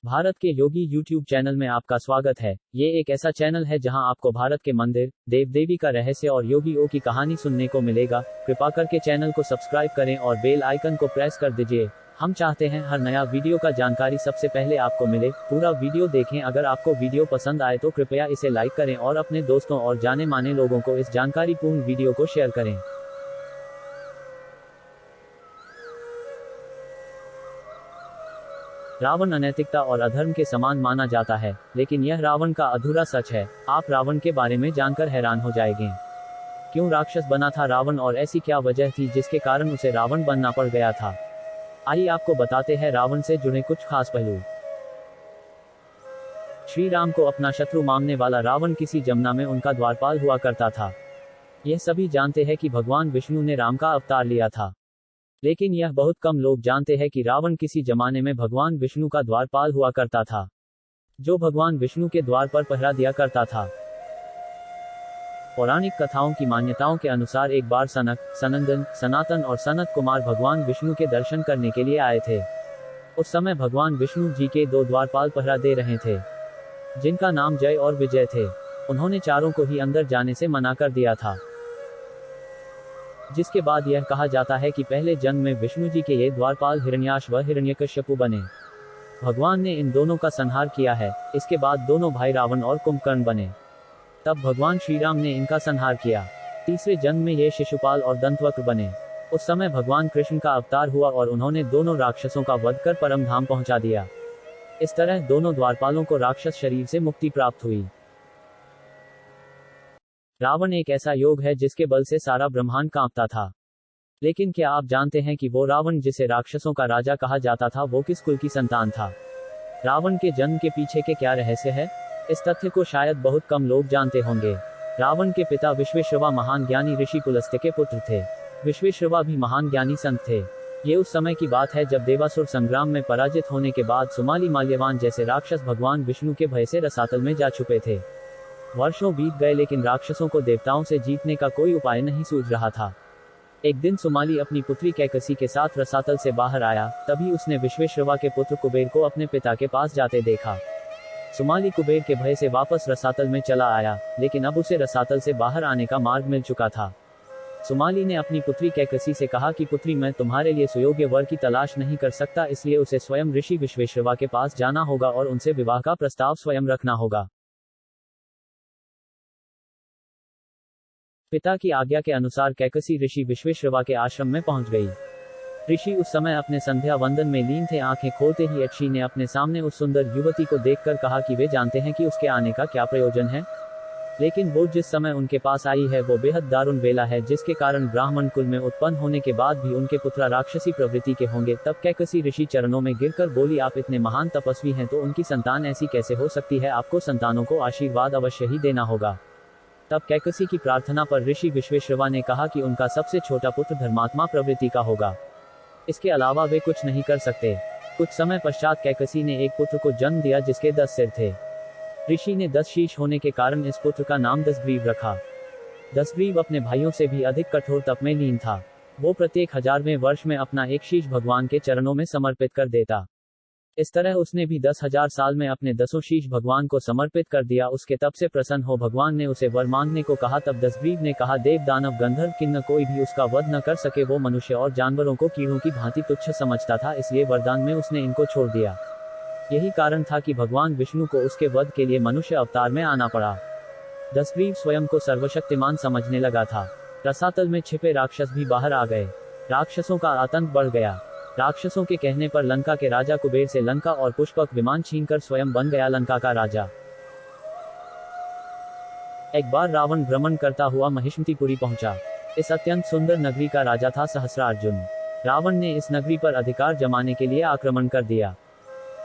भारत के योगी YouTube channel में आपका स्वागत है। ये एक ऐसा चैनल है जहां आपको भारत के मंदिर, देव देवी का रहस्य और योगियों की कहानी सुनने को मिलेगा। कृपा करके चैनल को सब्सक्राइब करें और बेल आइकन को प्रेस कर दीजिए। हम चाहते हैं हर नया वीडियो का जानकारी सबसे पहले आपको मिले। पूरा वीडियो देखें। अगर आपको वीडियो पसंद आए तो कृपया इसे लाइक करें और अपने दोस्तों और जाने माने लोगों को इस जानकारीपूर्ण वीडियो को शेयर करें। रावण अनैतिकता और अधर्म के समान माना जाता है, लेकिन यह रावण का अधूरा सच है। आप रावण के बारे में जानकर हैरान हो जाएंगे। क्यों राक्षस बना था रावण और ऐसी क्या वजह थी जिसके कारण उसे रावण बनना पड़ गया था? आइए आपको बताते हैं रावण से जुड़े कुछ खास पहलू। श्री राम को अपना शत्रु मानने वाला रावण किसी जमुना में उनका द्वारपाल हुआ करता था। यह सभी जानते हैं कि भगवान विष्णु ने राम का अवतार लिया था, लेकिन यह बहुत कम लोग जानते हैं कि रावण किसी जमाने में भगवान विष्णु का द्वारपाल हुआ करता था, जो भगवान विष्णु के द्वार पर पहरा दिया करता था। पौराणिक कथाओं की मान्यताओं के अनुसार एक बार सनक, सनंदन, सनातन और सनत कुमार भगवान विष्णु के दर्शन करने के लिए आए थे। उस समय भगवान विष्णु जी के दो द्वारपाल पहरा दे रहे थे, जिनका नाम जय और विजय थे। उन्होंने चारों को ही अंदर जाने से मना कर दिया था, जिसके बाद यह कहा जाता है कि पहले जन्म में विष्णु जी के ये द्वारपाल हिरण्याक्ष व हिरण्यकश्यपु बने। भगवान ने इन दोनों का संहार किया है। इसके बाद दोनों भाई रावण और कुंभकर्ण बने। तब भगवान श्री राम ने इनका संहार किया। तीसरे जन्म में ये शिशुपाल और दंतवक्र बने। उस समय भगवान कृष्ण का अवतार हुआ और उन्होंने दोनों राक्षसों का वध कर परम धाम पहुंचा दिया। इस तरह दोनों द्वारपालों को राक्षस शरीर से मुक्ति प्राप्त हुई। रावण एक ऐसा योग है जिसके बल से सारा ब्रह्मांड कांपता था। लेकिन क्या आप जानते हैं कि वो रावण जिसे राक्षसों का राजा कहा जाता था, वो किस कुल की संतान था? रावण के जन्म के पीछे के क्या रहस्य है? इस तथ्य को शायद बहुत कम लोग जानते होंगे। रावण के पिता विश्वेश्रवा महान ज्ञानी ऋषि पुलस्त्य के पुत्र थे। विश्वेश्रवा भी महान ज्ञानी संत थे। ये उस समय की बात है जब देवासुर संग्राम में पराजित होने के बाद सुमाली माल्यवान जैसे राक्षस भगवान विष्णु के भय से रसातल में जा छुपे थे। वर्षों बीत गए लेकिन राक्षसों को देवताओं से जीतने का कोई उपाय नहीं सूझ रहा था। एक दिन सुमाली अपनी पुत्री कैकसी के साथ रसातल से बाहर आया। तभी उसने विश्वेश्रवा के पुत्र कुबेर को अपने पिता के पास जाते देखा। सुमाली कुबेर के भय से वापस रसातल में चला आया, लेकिन अब उसे रसातल से बाहर आने का मार्ग मिल चुका था। सुमाली ने अपनी पुत्री कैकसी से कहा कि पुत्री, मैं तुम्हारे लिए सुयोग्य वर की तलाश नहीं कर सकता, इसलिए उसे स्वयं ऋषि विश्वेश्रवा के पास जाना होगा और उनसे विवाह का प्रस्ताव स्वयं रखना होगा। पिता की आज्ञा के अनुसार कैकसी ऋषि विश्वेश्रवा के आश्रम में पहुंच गई। ऋषि उस समय अपने संध्या वंदन में लीन थे। आंखें खोलते ही यक्षी ने अपने सामने उस सुंदर युवती को देखकर कहा कि वे जानते हैं कि उसके आने का क्या प्रयोजन है, लेकिन वो जिस समय उनके पास आई है वो बेहद दारुण बेला है, जिसके कारण ब्राह्मण कुल में उत्पन्न होने के बाद भी उनके पुत्र राक्षसी प्रवृत्ति के होंगे। तब कैकसी ऋषि चरणों में गिरकर बोली, आप इतने महान तपस्वी हैं तो उनकी संतान ऐसी कैसे हो सकती है? आपको संतानों को आशीर्वाद अवश्य ही देना होगा। तब कैकसी की प्रार्थना पर ऋषि विश्वेश्रवा ने कहा कि उनका सबसे छोटा पुत्र धर्मात्मा प्रवृत्ति का होगा, इसके अलावा वे कुछ नहीं कर सकते। कुछ समय पश्चात कैकसी ने एक पुत्र को जन्म दिया जिसके 10 सिर थे। ऋषि ने 10 शीश होने के कारण इस पुत्र का नाम दशग्रीव रखा। दशग्रीव अपने भाइयों से भी अधिक कठोर तप में लीन था। वो प्रत्येक 1000वें वर्ष में अपना एक शीश भगवान के चरणों में समर्पित कर देता। इस तरह उसने भी 10,000 साल में अपने 10 शीश भगवान को समर्पित कर दिया। उसके तप से प्रसन्न हो भगवान ने उसे वर मांगने को कहा। तब दशग्रीव ने कहा, देव दानव गंधर्व किन्नर कोई भी उसका वध न कर सके। वो मनुष्य और जानवरों को कीड़ों की भांति तुच्छ समझता था, इसलिए वरदान में उसने इनको छोड़ दिया। यही कारण था कि भगवान विष्णु को उसके वध के लिए मनुष्य अवतार में आना पड़ा। दशग्रीव स्वयं को सर्वशक्तिमान समझने लगा था। रसातल में छिपे राक्षस भी बाहर आ गए। राक्षसों का आतंक बढ़ गया। राक्षसों के कहने पर लंका के राजा कुबेर से लंका और पुष्पक विमान छीनकर स्वयं बन गया लंका का राजा। एक बार रावण भ्रमण करता हुआ महिष्मतिपुरी पहुंचा। इस अत्यंत सुंदर नगरी का राजा था सहस्रार्जुन। रावण ने इस नगरी पर अधिकार जमाने के लिए आक्रमण कर दिया।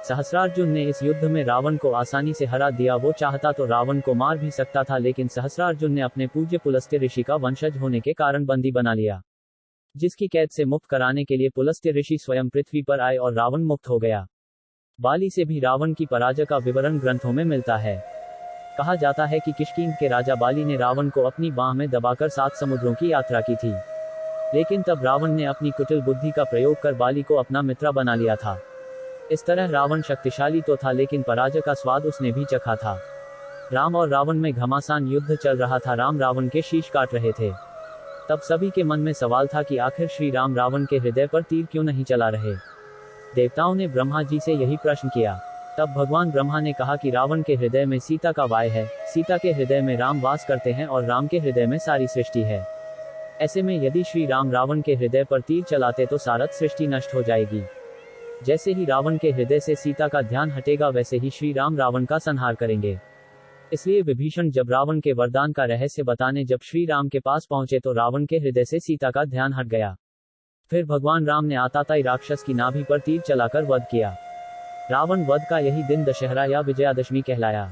सहस्रार्जुन ने इस युद्ध में रावण को आसानी से हरा दिया। वो चाहता तो रावण को मार भी सकता था, लेकिन सहस्रार्जुन ने अपने पूज्य पुलस्त्य ऋषि का वंशज होने के कारण बंदी बना लिया, जिसकी कैद से मुक्त कराने के लिए पुलस्त्य ऋषि स्वयं पृथ्वी पर आए और रावण मुक्त हो गया। बाली से भी रावण की पराजय का विवरण ग्रंथों में मिलता है। कहा जाता है कि किष्किंध के राजा बाली ने रावण को अपनी बाह में दबाकर 7 समुद्रों की यात्रा की थी, लेकिन तब रावण ने अपनी कुटिल बुद्धि का प्रयोग कर बाली को अपना मित्र बना लिया था। इस तरह रावण शक्तिशाली तो था, लेकिन पराजय का स्वाद उसने भी चखा था। राम और रावण में घमासान युद्ध चल रहा था। राम रावण के शीश काट रहे थे। तब सभी के मन में सवाल था कि आखिर श्री राम रावण के हृदय पर तीर क्यों नहीं चला रहे। देवताओं ने ब्रह्मा जी से यही प्रश्न किया। तब भगवान ब्रह्मा ने कहा कि रावण के हृदय में सीता का वाय है, सीता के हृदय में राम वास करते हैं और राम के हृदय में सारी सृष्टि है। ऐसे में यदि श्री राम रावण के हृदय पर तीर चलाते तो सारत सृष्टि नष्ट हो जाएगी। जैसे ही रावण के हृदय से सीता का ध्यान हटेगा, वैसे ही श्री राम रावण का संहार करेंगे। इसलिए विभीषण जब रावण के वरदान का रहस्य बताने जब श्री राम के पास पहुंचे तो रावण के हृदय से सीता का ध्यान हट गया। फिर भगवान राम ने आताताई राक्षस की नाभि पर तीर चलाकर वध किया। रावण वध का यही दिन दशहरा या विजयादशमी कहलाया।